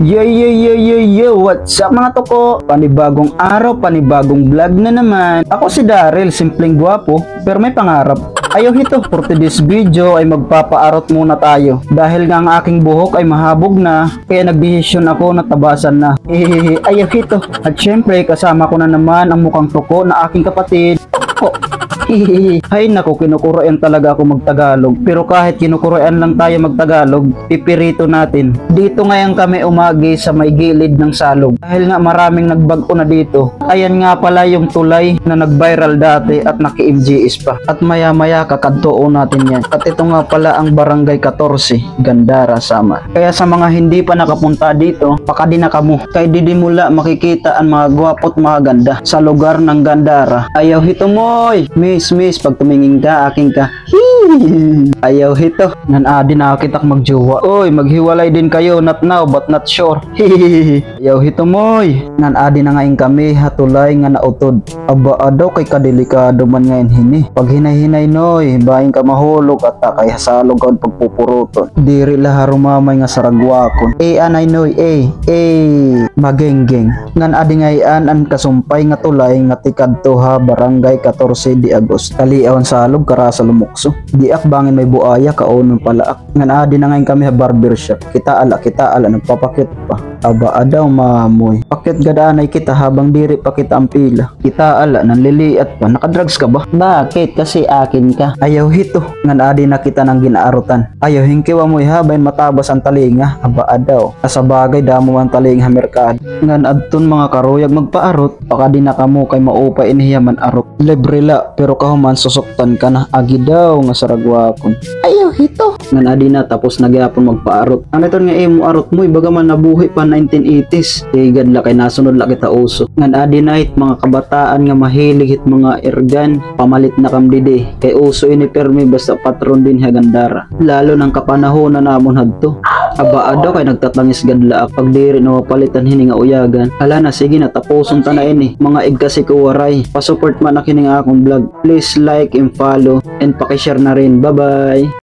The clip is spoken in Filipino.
Yo, what's up mga toko? Panibagong araw, panibagong vlog na naman. Ako si Daryl, simpleng gwapo, pero may pangarap. Ayaw ito, for today's video ay magpapaarot muna tayo. Dahil nga ang aking buhok ay mahabog na, kaya nagdesisyon ako na tabasan na. Ayaw ito. At syempre, kasama ko na naman ang mukhang toko na aking kapatid. Hay nako, kinukurayan talaga ako magtagalog. Pero kahit kinukurayan lang tayo magtagalog, pipirito natin. Dito ngayon kami umagi sa may gilid ng salog. Dahil nga maraming nagbago na dito. Ayan nga pala yung tulay na nag-viral dati at naki-MGS pa. At maya maya kakadtoon natin yan. At ito nga pala ang Barangay 14, Gandara, Samar. Kaya sa mga hindi pa nakapunta dito, pakadina kamo. Kaya di mula makikita ang mga gwapot mga ganda sa lugar ng Gandara. Ayaw hito moy! Miss, pag tumingin ka, aking ka. Ayaw hito. Nanadi na kitak magjowa. Oy, maghiwalay din kayo, not now but not sure. Ayaw hito moy. Nanadi na ngayon kami, hatulay nga nautod. Aba adaw kay kadelikado man ngayon hini. Pag hinay-hinay noy, bahin ka mahulog at kay hasalog ka pagpupuruton. Diri laha rumamay nga saragwakon. Anay noy, magenggeng. Nanadi ngayon ang kasumpay nga tulay nga tikadto ha Barangay 14 di Agos. Taliawan salog karasa lumukso. Diak bangin may buaya kaunon palaak. Ngan adi na ngayon kami ha barbershop. Kita ala nagpapakit pa. Aba adaw mamoy. Pakit gadanay kita habang diri pa kita ang pila. Kita ala nanliliat pa. Nakadrugs ka ba? Bakit? Kasi akin ka. Ayaw hito. Ngan adi na kita nang ginaarutan. Ayaw hingkiwa mo'y habayin matabas ang talinga. Aba adaw. Asa bagay damo ang talinga merkado. Ngan adton mga karuyag magpaarot. Baka di na kamo kay maupay inihiyaman arot. Libre la pero kahuman susuktan ka na. Agi daw nga saragwakon. Ayaw hito. Ngan adi na tapos nagyapon magpaarot. Ano ito nga imo arot mo bagaman nabuhi pa 1980s. Tigad la kay nasunod la kita uso. Ngan adi na hit mga kabataan nga mahilig hit mga ergan. Pamalit na kamdide. Kay uso ini permi basta patron din ha Gandara. Lalo ng kapanahon na namon hadto. Aba adaw kay nagtatangis gadla pag diri na mapalitan hini nga uyagan. Hala na sige na tapuson ta na ini. Mga igkasi ko waray. Pasupport man na kini nga akong vlog. Please like and follow and paki-share na rin. Bye bye.